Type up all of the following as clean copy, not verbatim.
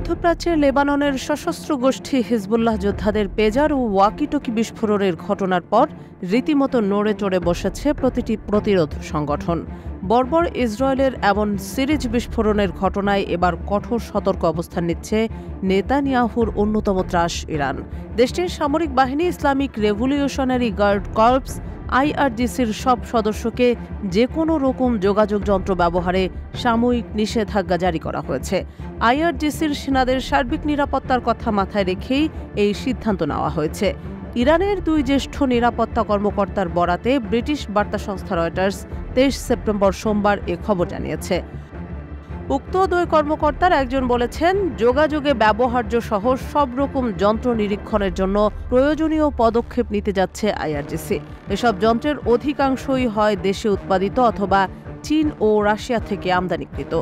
মধ্যপ্রাচ্যের লেবাননের সশস্ত্র গোষ্ঠী হিজবুল্লাহ যোদ্ধাদের পেজার ও ওয়াকিটকি বিস্ফোরণের ঘটনার পর রীতিমতো নড়ে চড়ে বসেছে প্রতিটি প্রতিরোধ সংগঠন। বর্বর ইসরায়েলের এমন সিরিজ বিস্ফোরণের ঘটনায় এবার কঠোর সতর্ক অবস্থান নিচ্ছে নেতানিয়াহুর অন্যতম ত্রাস ইরান। দেশটির সামরিক বাহিনী ইসলামিক রেভলিউশনারি গার্ড কর্পস আইআরজিসির সব সদস্যকে যে কোনো রকম যোগাযোগ যন্ত্র ব্যবহারে সাময়িক নিষেধাজ্ঞা জারি করা হয়েছে। আইআরজিসির সেনাদের সার্বিক নিরাপত্তার কথা মাথায় রেখেই এই সিদ্ধান্ত নেওয়া হয়েছে। ইরানের দুই জ্যেষ্ঠ নিরাপত্তা কর্মকর্তার বরাতে ব্রিটিশ বার্তা সংস্থা রয়টার্স 23 সেপ্টেম্বর সোমবার এ খবর জানিয়েছে। উক্ত দুই কর্মকর্তার একজন বলেছেন, যোগাযোগে ব্যবহার্য সহ সব রকম যন্ত্র নিরীক্ষণের জন্য প্রয়োজনীয় পদক্ষেপ নিতে যাচ্ছে আইআরজিসি। এসব যন্ত্রের অধিকাংশই হয় দেশে উৎপাদিত অথবা চীন ও রাশিয়া থেকে আমদানিকৃত।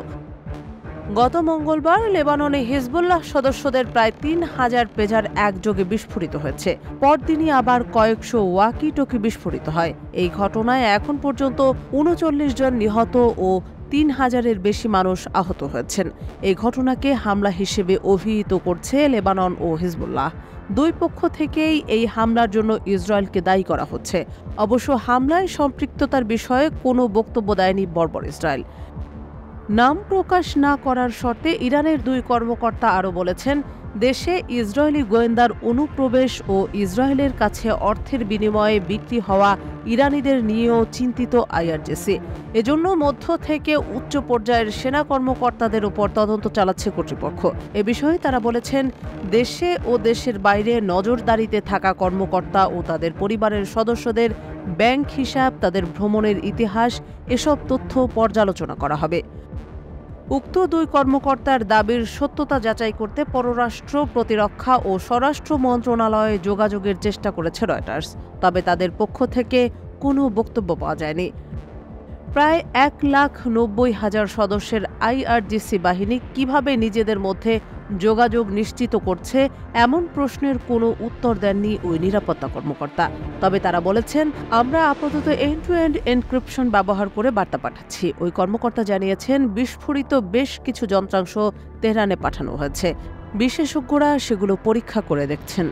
গত মঙ্গলবার লেবাননে হিজবুল্লাহ সদস্যদের প্রায় 3000 পেজার একযোগে বিস্ফোরিত হয়েছে। পরদিনই আবার কয়েকশো ওয়াকি-টকি বিস্ফোরিত হয়। এই ঘটনায় এখন পর্যন্ত 39 জন নিহত ও 3000-এর বেশি মানুষ আহত হয়েছেন। এই ঘটনাকে হামলা হিসেবে অভিহিত করছে লেবানন ও হিজবুল্লাহ। দুই পক্ষ থেকেই এই হামলার জন্য ইসরায়েলকে দায়ী করা হচ্ছে। অবশ্য হামলায় সম্পৃক্ততার বিষয়ে কোনো বক্তব্য দেয়নি বর্বর ইসরায়েল। নাম প্রকাশ না করার শর্তে ইরানের দুই কর্মকর্তা আরও বলেছেন, দেশে ইসরায়েলি গোয়েন্দার অনুপ্রবেশ ও ইসরায়েলের কাছে অর্থের বিনিময়ে বিক্রি হওয়া ইরানিদের নিয়েও চিন্তিত আইআরজিসি। এজন্য মধ্য থেকে উচ্চ পর্যায়ের সেনা কর্মকর্তাদের উপর তদন্ত চালাচ্ছে কর্তৃপক্ষ। এ বিষয়ে তারা বলেছেন, দেশে ও দেশের বাইরে নজরদারিতে থাকা কর্মকর্তা ও তাদের পরিবারের সদস্যদের ব্যাংক হিসাব, তাদের ভ্রমণের ইতিহাস, এসব তথ্য পর্যালোচনা করা হবে। উক্ত দুই কর্মকর্তার দাবির সত্যতা যাচাই করতে পররাষ্ট্র, প্রতিরক্ষা ও স্বরাষ্ট্র মন্ত্রণালয়ে যোগাযোগের চেষ্টা করেছে রয়টার্স, তবে তাদের পক্ষ থেকে কোনো বক্তব্য পাওয়া যায়নি। প্রায় 1,90,000 সদস্যের আইআরজিসি বাহিনী কিভাবে নিজেদের মধ্যে যোগাযোগ নিশ্চিত করছে, এমন প্রশ্নের কোনো উত্তর দেননি ওই নিরাপত্তা কর্মকর্তা। তবে তারা বলেছেন, আমরা আপাতত এন্ড টু এন্ড এনক্রিপশন ব্যবহার করে বার্তা পাঠাচ্ছি। ওই কর্মকর্তা জানিয়েছেন, বিস্ফোরিত বেশ কিছু যন্ত্রাংশ তেহরানে পাঠানো হয়েছে। বিশেষজ্ঞরা সেগুলো পরীক্ষা করে দেখছেন।